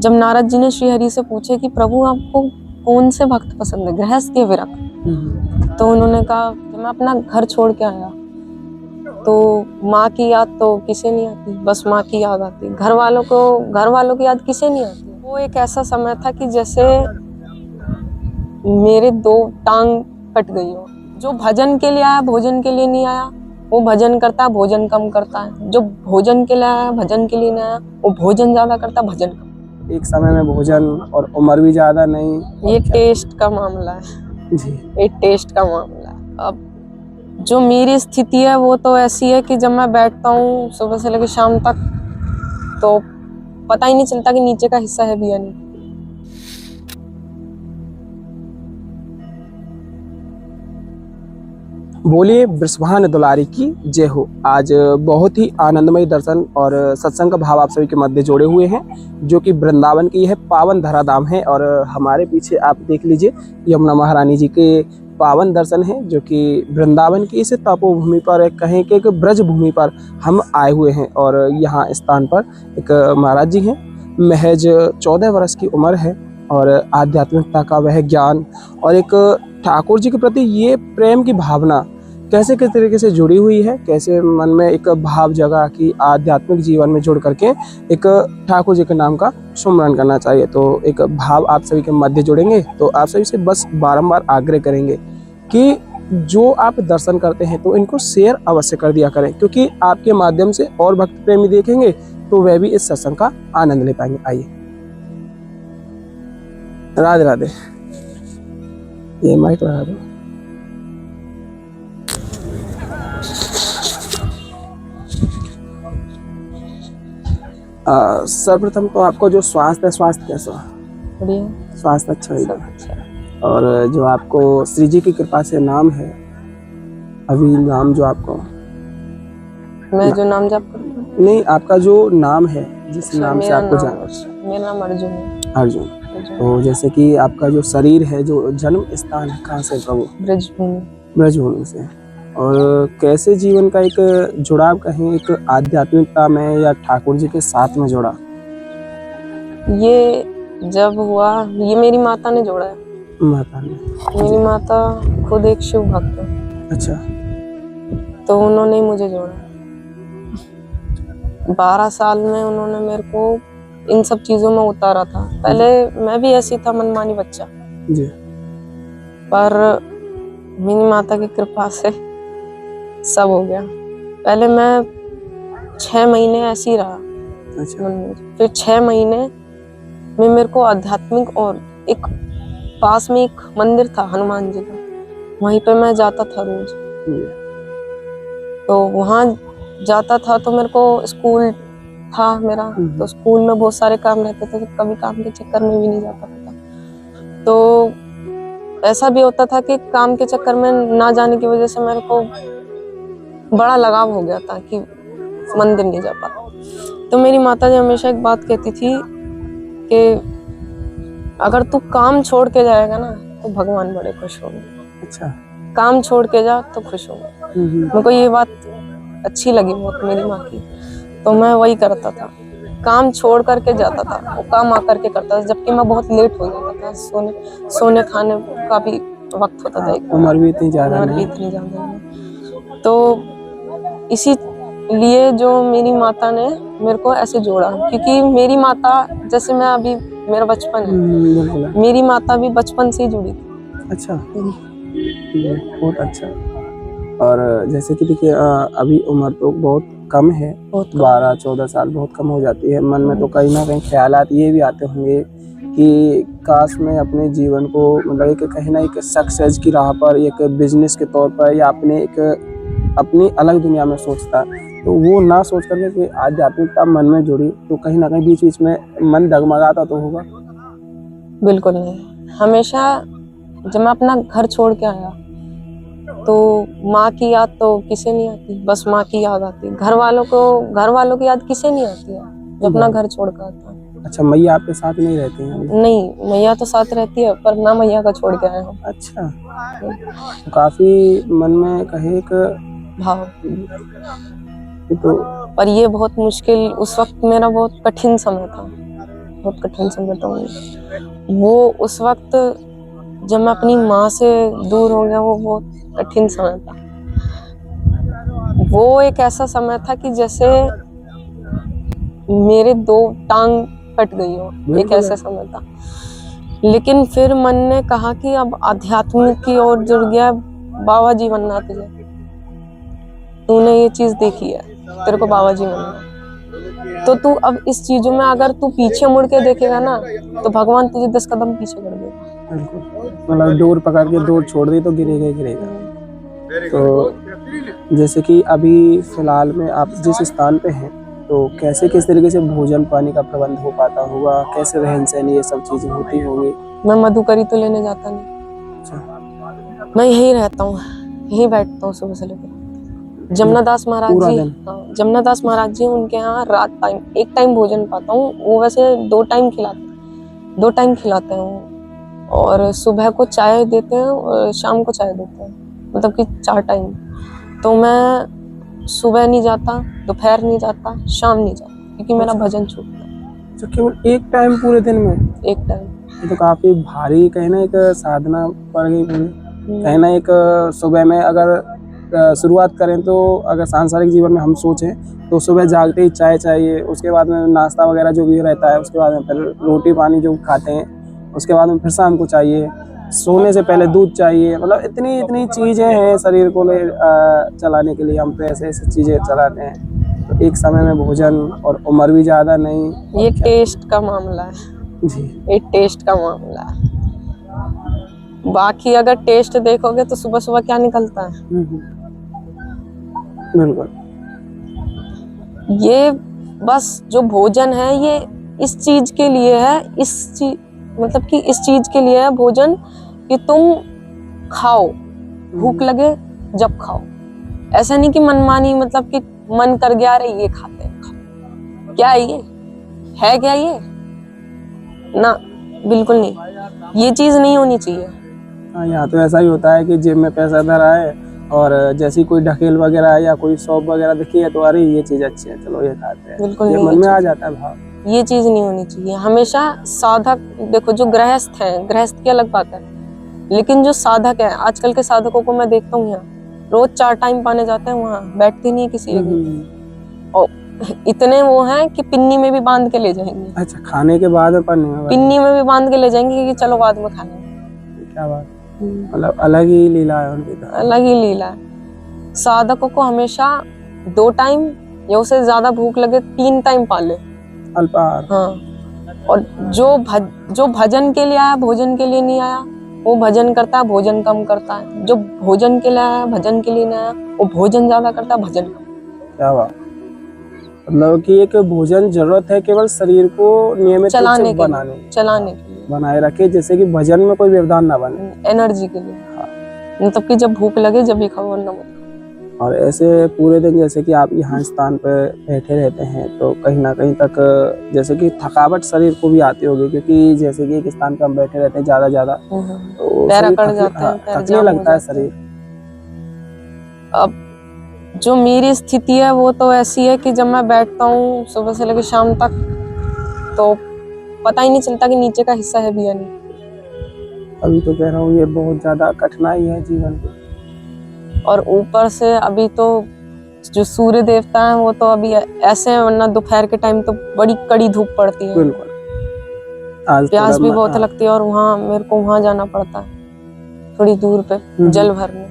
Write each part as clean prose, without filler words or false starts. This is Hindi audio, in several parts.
जब नारद जी ने श्री हरि से पूछे कि प्रभु आपको कौन से भक्त पसंद है, गृहस्थ या विरक्त, तो उन्होंने कहा जब मैं अपना घर छोड़ के आया तो माँ की याद तो किसे नहीं आती, बस माँ की याद आती। घर वालों की याद किसे नहीं आती। वो एक ऐसा समय था कि जैसे मेरे दो टांग कट गई हो। जो भजन के लिए आया भोजन के लिए नहीं आया, वो भजन करता है भोजन कम करता है। जो भोजन के लिए आया भजन के लिए नहीं आया, वो भोजन ज्यादा करता है भजन कम। एक समय में भोजन और उम्र भी ज्यादा नहीं। ये टेस्ट का मामला है जी। ये टेस्ट का मामला है। अब जो मेरी स्थिति है वो तो ऐसी है कि जब मैं बैठता हूँ सुबह से लेकर शाम तक तो पता ही नहीं चलता कि नीचे का हिस्सा है भी या नहीं। बोलिए वृषभान दुलारी की जय हो। आज बहुत ही आनंदमय दर्शन और सत्संग का भाव आप सभी के मध्य जोड़े हुए हैं, जो कि वृंदावन की यह पावन धरा धाम है। और हमारे पीछे आप देख लीजिए यमुना महारानी जी के पावन दर्शन हैं, जो कि वृंदावन की इस तपोभूमि पर कहें कि एक ब्रज भूमि पर हम आए हुए हैं। और यहाँ स्थान पर एक महाराज जी हैं, महज 14 वर्ष की उम्र है और आध्यात्मिकता का वह ज्ञान और एक ठाकुर जी के प्रति ये प्रेम की भावना कैसे किस तरीके से जुड़ी हुई है, कैसे मन में एक भाव जगा कि आध्यात्मिक जीवन में जुड़ करके एक ठाकुर जी के नाम का सुमरन करना चाहिए। तो एक भाव आप सभी के मध्य जुड़ेंगे। तो आप सभी से बस बारंबार आग्रह करेंगे कि जो आप दर्शन करते हैं तो इनको शेयर अवश्य कर दिया करें, क्योंकि आपके माध्यम से और भक्त प्रेमी देखेंगे तो वह भी इस सत्संग का आनंद ले पाएंगे। आइए, राधे राधे। ये माइक लगा दो। सर्वप्रथम तो आपको जो स्वास्थ्य है, स्वास्थ्य कैसा? बढ़िया, स्वास्थ्य अच्छा है। सब अच्छा। और जो आपको श्री जी की कृपा से नाम है, अभी नाम जो आपको मैं जो नाम जप करती हूँ, नहीं, आपका जो नाम है जिस नाम से आपको जाना, मेरा नाम अर्जुन है। अर्जुन। तो जैसे कि आपका जो शरीर है, जो जन्म स्थान है, कहाँ से प्रभु? ब्रजभूमि। ब्रजभूमि से। और कैसे जीवन का एक जुड़ाव कहें एक आध्यात्मिकता में या ठाकुर जी के साथ में जोड़ा? ये जब हुआ, ये मेरी माता ने जोड़ा है। माता ने? मेरी माता खुद एक शिव भक्त है। अच्छा। तो उन्होंने ही मुझे जोड़ा। 12 साल में उन्होंने मेरे को इन सब चीजों में उतारा था। पहले मैं भी ऐसी था, मनमानी बच्चा जी। पर मेरी माता की कृपा से सब हो गया। पहले मैं 6 महीने ऐसे ही रहा। अच्छा। फिर 6 महीने में मेरे को आध्यात्मिक, और एक पास में एक मंदिर था हनुमान जी का, वहीं पे मैं जाता था रोज। तो वहाँ जाता था तो मेरे को स्कूल था मेरा, तो स्कूल में बहुत सारे काम रहते थे, तो कभी काम के चक्कर में भी नहीं जा पाता था। तो ऐसा भी होता था कि काम के चक्कर में ना जाने की वजह से मेरे को बड़ा लगाव हो गया था कि मंदिर नहीं जा पाता। तो मेरी माता जी हमेशा एक बात कहती थी कि अगर तू काम छोड़ के जाएगा ना तो भगवान बड़े खुश होंगे। अच्छा। काम छोड़ के जा तो खुश होंगे। मेरे को ये बात अच्छी लगी बहुत मेरी माँ की, तो मैं वही करता था, काम छोड़ करके जाता था, वो काम आकर के करता था। जबकि मैं बहुत लेट हो जाता था, सोने खाने का भी वक्त होता था। उम्र भी इतनी ज्यादा नहीं। तो इसी लिए जो मेरी माता ने मेरे को ऐसे जोड़ा, क्योंकि मेरी माता, जैसे मैं अभी मेरा बचपन है, मेरी माता भी बचपन से ही जुड़ी थी। अच्छा, बहुत अच्छा। और जैसे कि देखिए अभी उम्र तो बहुत कम है, 12-14 साल बहुत कम हो जाती है। मन में तो कहीं ना कहीं ख्यालात ये भी आते होंगे कि काश मैं अपने जीवन को मतलब एक कहीं ना एक सक्सेस की राह पर, एक बिजनेस के तौर पर या अपनी अलग दुनिया में सोचता, तो वो ना सोच करके कि आध्यात्मिकता मन में जुड़ी, तो कहीं ना कहीं बीच बीच में मन डगमगाता तो होगा। बिल्कुल नहीं, हमेशा जब मैं अपना घर छोड़ के आया तो माँ की याद तो किसे नहीं आती, बस माँ की याद आती। घर वालों की याद किसे नहीं आती है जब अपना घर छोड़ कर आता। अच्छा, मैया आपके साथ नहीं रहती हैं? नहीं, मैया तो साथ रहती है, पर मैं मैया का छोड़ के आया हूँ। अच्छा, तो काफी मन में कहे एक भाव। तो पर ये बहुत मुश्किल, उस वक्त मेरा बहुत कठिन समय था। बहुत कठिन समय था वो उस वक्त जब मैं अपनी माँ से दूर हो गया, वो बहुत कठिन समय था। वो एक ऐसा समय था कि जैसे मेरे 2 टांग कट गई हो, एक बिल्कुल ऐसा समय था। लेकिन फिर मन ने कहा कि अब आध्यात्मिक की ओर जुड़ गया, बाबा जी बनना तुझे, तूने ये चीज देखी है, तेरे को बाबा जी बनना है। तो तू अब इस चीजों में अगर तू पीछे मुड़ के देखेगा ना, तो भगवान तुझे 10 कदम पीछे कर देगा। बिल्कुल, मतलब डोर पकड़ के डोर छोड़ दी तो गिरेगा ही गिरेगा। तो जैसे कि अभी फिलहाल में आप जिस स्थान पे हैं, तो कैसे किस तरीके से भोजन पानी का प्रबंध हो पाता होगा, कैसे रहन सहन ये सब चीजें होती होंगी? मैं मधुकरी तो लेने जाता नहीं, अच्छा, मैं यहीं रहता हूँ, यहीं बैठता हूँ सुबह से लेकर। जमुना दास महाराज पूरा जी, दिन? हाँ, जमुना दास महाराज जी, उनके यहाँ रात टाइम एक टाइम भोजन पाता हूँ। वो वैसे 2 टाइम खिलाते हैं वो, और सुबह को चाय देते हैं और शाम को चाय देते हैं, मतलब कि 4 टाइम। तो मैं सुबह नहीं जाता, दोपहर नहीं जाता, शाम नहीं जाता, क्योंकि मेरा अच्छा। भजन छूटता है। तो केवल एक टाइम पूरे दिन में? एक टाइम। ये तो काफी भारी कहीं ना एक साधना पड़ गई पूरी। कहीं ना एक सुबह में अगर शुरुआत करें तो अगर सांसारिक जीवन में हम सोचें तो सुबह जागते ही चाय चाहिए, उसके बाद में नाश्ता वगैरह जो भी रहता है, उसके बाद में फिर रोटी पानी जो खाते हैं, उसके बाद में फिर शाम को चाहिए, सोने से पहले दूध चाहिए। मतलब इतनी इतनी चीज़ें हैं शरीर को चलाने के लिए, हम तो ऐसे ऐसे चीज़ें चलाते हैं। तो एक समय में भोजन और उम्र भी ज़्यादा नहीं। ये टेस्ट का मामला है, जी। ये टेस्ट का मामला है। बाकी अगर टेस्ट देखोगे तो सुबह सुबह क्या निकलता है, बिल्कुल। ये बस जो भोजन है ये इस चीज के लिए है, मतलब कि इस चीज के लिए है भोजन कि तुम खाओ, भूख लगे जब खाओ। ऐसा नहीं कि मनमानी, मतलब कि मन कर गया अरे ये खाते हैं, खाओ। क्या है ये? है क्या ये? ना, बिल्कुल नहीं, ये चीज नहीं होनी चाहिए। हाँ, यहाँ तो ऐसा ही होता है कि जेब में पैसा धरा है और जैसी कोई ढकेल वगैरह है या कोई शॉप वगैरह दिखी है तो अरे ये चीज अच्छी है, चलो ये खाते हैं, बिल्कुल ये नहीं, मन में आ जाता है भाव। ये चीज नहीं होनी चाहिए। हमेशा साधक, देखो जो गृहस्थ है, गृहस्थ की अलग बात है, लेकिन जो साधक है, आजकल के साधकों को मैं देखता हूँ यहाँ रोज 4 टाइम पाने जाते हैं, वहाँ बैठते नहीं है किसी जगह, और इतने वो हैं कि पिन्नी में भी बांध के ले जाएंगे। अच्छा, खाने के बाद में पढ़ने में? पिन्नी में भी बांध के ले जाएंगे कि चलो बाद में खाना। क्या बात, मतलब अलग ही लीला है उनकी तो। अलग ही लीला है। साधकों को हमेशा 2 टाइम या उससे ज्यादा भूख लगे 3 टाइम पाले, अल्पाहार। हाँ। और जो भजन के लिए आया, भोजन के लिए नहीं आया, वो भजन करता है, भोजन कम करता है। जो भोजन के लिए आया, भजन के लिए नहीं आया, वो भोजन ज्यादा करता है, भजन कम। क्या बात, मतलब कि एक भोजन जरूरत है केवल शरीर को नियमित रूप से चलाने के लिए बनाए रखे, जैसे कि भजन में कोई व्यवधान ना बने, एनर्जी के लिए। हाँ। मतलब कि जब भूख लगे जब भी खाओ, वरना मत खाओ। और ऐसे पूरे दिन जैसे कि आप यहाँ स्थान पे बैठे रहते हैं तो कहीं ना कहीं तक जैसे कि थकावट शरीर को भी आती होगी, क्योंकि जैसे कि एक स्थान पे हम बैठे रहते हैं ज्यादा तो पैर शरीर अकड़ जाते हैं, पैर थकने जाम हो लगता है जाते हैं। शरीर। अब जो मेरी स्थिति है वो तो ऐसी है कि जब मैं बैठता हूँ सुबह से लेकर शाम तक, तो पता ही नहीं चलता कि नीचे का हिस्सा है भी या नहीं। अभी तो कह रहा हूँ ये बहुत ज्यादा कठिनाई है जीवन की। और ऊपर से अभी तो जो सूर्य देवता है वो तो अभी ऐसे हैं, वरना दोपहर के टाइम तो बड़ी कड़ी धूप पड़ती है, बिल्कुल। आज प्यास भी बहुत लगती है, और वहाँ मेरे को वहाँ जाना पड़ता है थोड़ी दूर पे जल भरने।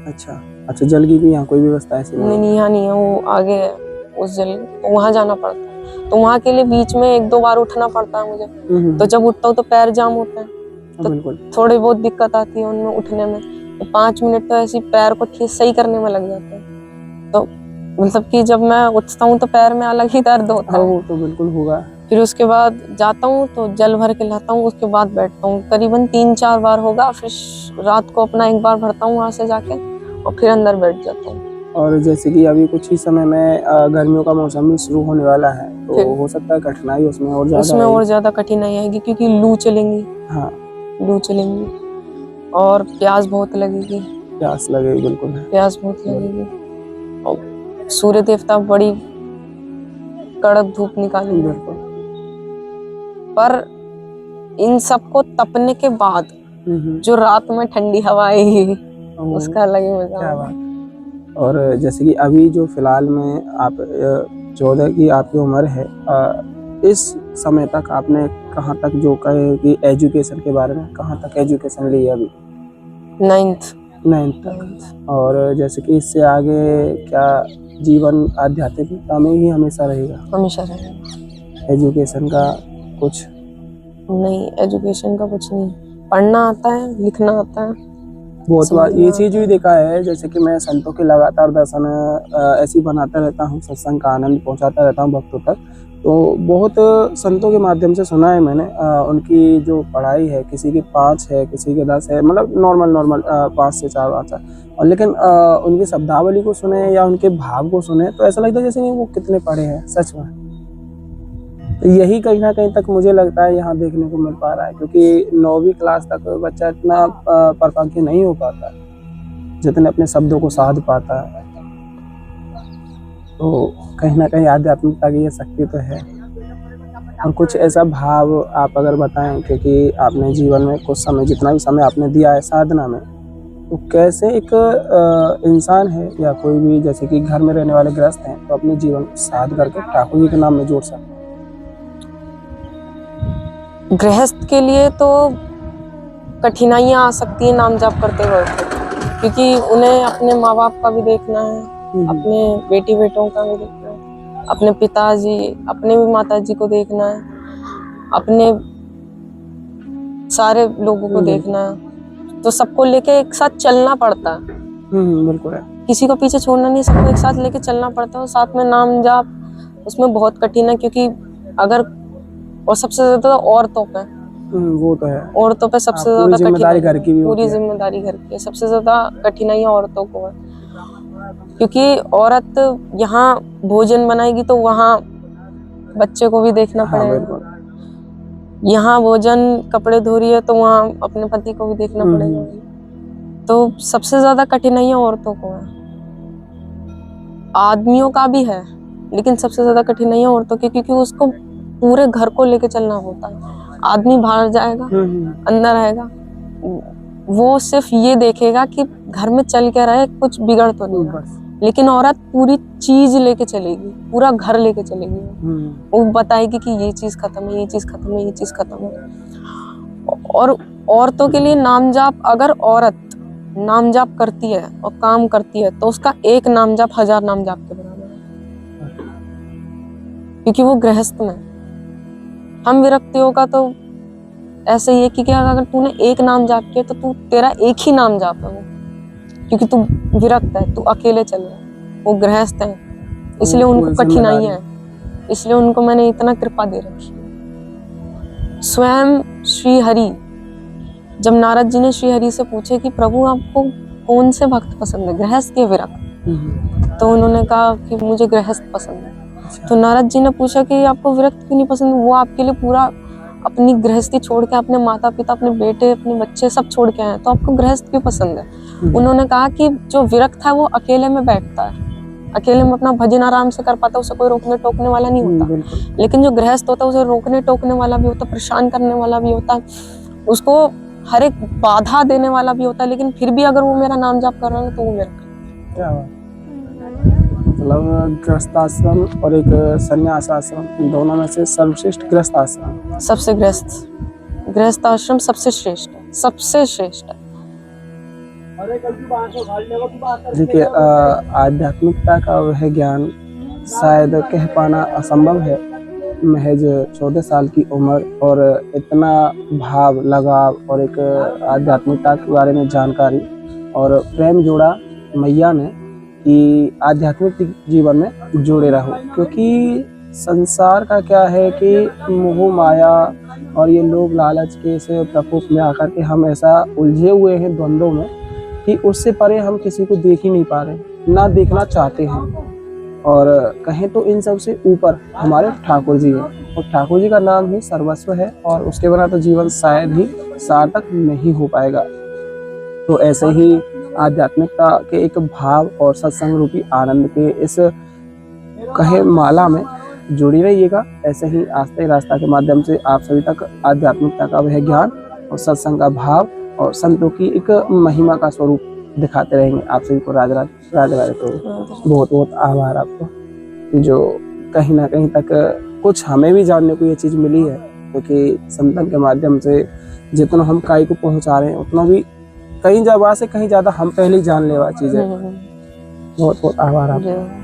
अच्छा अच्छा, जल की भी यहाँ कोई व्यवस्था ऐसी नहीं, यहाँ नहीं है, वो आगे है उस जल, तो वहाँ जाना पड़ता है। तो वहाँ के लिए बीच में 1-2 बार उठना पड़ता है मुझे। तो जब उठता हूँ तो पैर जाम होते हैं, तो थोड़ी बहुत दिक्कत आती है उनमें उठने में। तो 5 मिनट तो ऐसी पैर को ठीक सही करने में लग जाते हैं। तो मतलब कि जब मैं उठता हूँ तो पैर में अलग ही दर्द होता है। वो तो बिल्कुल होगा। फिर उसके बाद जाता हूँ तो जल भर के लाता हूँ, उसके बाद बैठता हूँ, करीबन 3-4 बार होगा। फिर रात को अपना 1 बार भरता हूँ वहां से जाके, और फिर अंदर बैठ जाता हूँ। और जैसे कि अभी कुछ ही समय में गर्मियों का मौसम भी शुरू होने वाला है, तो हो सकता है कठिनाई उसमें और ज्यादा कठिनाई आएगी, क्योंकि लू चलेंगी। हाँ, लू चलेंगी और प्यास बहुत लगेगी। प्यास लगेगी, बिल्कुल प्यास बहुत लगेगी, और सूर्य देवता बड़ी कड़क धूप निकालेंगे। पर इन सबको तपने के बाद जो रात में ठंडी हवा आएगी उसका अलग ही मजा क्या होगा। बात। और जैसे कि अभी जो फिलहाल में आप 14 की आपकी उम्र है, इस समय तक आपने कहाँ तक जो कहे कि एजुकेशन के बारे में कहाँ तक एजुकेशन ली है अभी? 9th तक। और जैसे कि इससे आगे क्या जीवन आध्यात्मिकता में ही हमेशा रहेगा? हमेशा रहेगा। एजुकेशन का कुछ नहीं, एजुकेशन का कुछ नहीं, पढ़ना आता है, लिखना आता है। बहुत बार ये चीज भी देखा है, जैसे कि मैं संतों के लगातार दर्शन ऐसे ही बनाता रहता हूँ, सत्संग का आनंद पहुंचाता रहता हूँ भक्तों तक। तो बहुत संतों के माध्यम से सुना है मैंने, उनकी जो पढ़ाई है, किसी की 5 है, किसी की 10 है, मतलब नॉर्मल 5 से 4 भाषा, और लेकिन उनकी शब्दावली को सुने या उनके भाव को सुने तो ऐसा लगता है जैसे वो कितने पढ़े हैं सच में। तो यही कहीं ना कहीं तक मुझे लगता है यहाँ देखने को मिल पा रहा है, क्योंकि 9वीं क्लास तक बच्चा इतना परपक्व नहीं हो पाता जितने अपने शब्दों को साध पाता है। तो कहीं ना कहीं आध्यात्मिकता की ये शक्ति तो है। और कुछ ऐसा भाव आप अगर बताएं, क्योंकि आपने जीवन में कुछ समय, जितना भी समय आपने दिया है साधना में, तो कैसे एक इंसान है या कोई भी जैसे कि घर में रहने वाले गृहस्थ हैं तो अपने जीवन को साध करके ठाकुर जी के नाम में जोड़ सकते हैं? गृहस्थ के लिए तो कठिनाइयां आ सकती है नाम जाप करते वक्त, क्योंकि उन्हें अपने माँ बाप का भी देखना है, अपने बेटी बेटों का भी देखना है, अपने पिताजी, अपने भी माताजी को देखना है, अपने सारे लोगों को देखना है। तो सबको लेके एक साथ चलना पड़ता है। बिल्कुल है। किसी को पीछे छोड़ना नहीं, सबको एक साथ लेके चलना पड़ता है। और साथ में नाम जाप उसमें बहुत कठिन है, क्योंकि अगर, और सबसे ज्यादा औरतों पे, वो तो है, औरतों पे सबसे पूरी ज्यादा जिम्मेदारी घर की भी होती पूरी है। जिम्मेदारी घर की है। सबसे ज्यादा कठिनाइयां औरतों को है, क्योंकि औरत यहाँ भोजन बनाएगी तो वहाँ बच्चे को भी देखना पड़ेगा, यहाँ भोजन कपड़े धो रही है तो वहाँ अपने पति को भी देखना पड़ेगा। तो सबसे ज्यादा कठिनाइयां औरतों को है। आदमियों का भी है, लेकिन सबसे ज्यादा कठिनाइयां औरतों की, क्योंकि उसको पूरे घर को लेके चलना होता है। आदमी बाहर जाएगा, अंदर आएगा, वो सिर्फ ये देखेगा कि घर में चल के रहे, कुछ बिगड़ तो नहीं रहा। लेकिन औरत पूरी चीज लेके चलेगी, पूरा घर लेके चलेगी। वो बताएगी कि ये चीज खत्म है, ये चीज खत्म है, ये चीज खत्म है। और औरतों के लिए नाम जाप, अगर औरत नाम जाप करती है और काम करती है तो उसका एक नाम जाप 1000 नाम जाप के बराबर है, क्योंकि वो गृहस्थ में। हम विरक्तियों का तो ऐसे ही है कि अगर तूने एक नाम जाप किया तो तेरा एक ही नाम जाप है वो, क्योंकि तू विरक्त है, तू अकेले चल रहा है। वो गृहस्थ है, इसलिए उनको कठिनाइयां है, इसलिए उनको मैंने इतना कृपा दे रखी है। स्वयं श्री हरि, जब नारद जी ने श्री हरि से पूछे कि प्रभु आपको कौन से भक्त पसंद है, गृहस्थ या विरक्त, तो उन्होंने कहा कि मुझे गृहस्थ पसंद है। तो नारद जी ने पूछा कि आपको विरक्त क्यों नहीं पसंद? वो आपके लिए पूरा अपनी गृहस्थी छोड़ के, अपने माता पिता, अपने बेटे, अपने बच्चे सब छोड़ के आए, तो आपको गृहस्थ क्यों पसंद है? उन्होंने कहा कि जो विरक्त है वो अकेले में बैठता है, अकेले में अपना भजन आराम से कर पाता है, उसे कोई रोकने टोकने वाला नहीं होता। लेकिन जो गृहस्थ होता है उसे रोकने टोकने वाला भी होता है, परेशान करने वाला भी होता है, उसको हर एक बाधा देने वाला भी होता है। लेकिन फिर भी अगर वो मेरा नाम जाप कर रहा है तो वो मेरा। क्या बात। मतलब गृहस्थ आश्रम और एक संन्यास आश्रम, दोनों में से सर्वश्रेष्ठ गृहस्थ आश्रम। सबसे गृहस्थ आश्रम सबसे श्रेष्ठ है, सबसे श्रेष्ठ है। देखिए, आध्यात्मिकता का वह ज्ञान शायद कह पाना असंभव है। महज 14 साल की उम्र और इतना भाव, लगाव और एक आध्यात्मिकता के बारे में जानकारी और प्रेम जोड़ा मैया ने कि आध्यात्मिक जीवन में जुड़े रहो। क्योंकि संसार का क्या है कि मोह माया और ये लोग लालच के इस प्रकोप में आकर के हम ऐसा उलझे हुए हैं द्वंद्वों में कि उससे परे हम किसी को देख ही नहीं पा रहे, ना देखना चाहते हैं। और कहें तो इन सब से ऊपर हमारे ठाकुर जी हैं, और ठाकुर जी का नाम ही सर्वस्व है, और उसके बिना तो जीवन शायद ही सार्थक नहीं हो पाएगा। तो ऐसे ही आध्यात्मिकता के एक भाव और सत्संग रूपी आनंद के इस कहे माला में जुड़ी रहिएगा। ऐसे ही आस्था ही रास्ता के माध्यम से आप सभी तक आध्यात्मिकता का वह ज्ञान और सत्संग का भाव और संतों की एक महिमा का स्वरूप दिखाते रहेंगे। आप सभी को राज राज तो बहुत बहुत आभार आपको, जो कहीं ना कहीं तक कुछ हमें भी जानने को ये चीज़ मिली है, क्योंकि संतन के माध्यम से जितना हम काई को पहुंचा रहे हैं उतना भी कहीं जगह से कहीं ज़्यादा हम पहले ही जान लेवा चीज़ है। बहुत बहुत आभार आपका।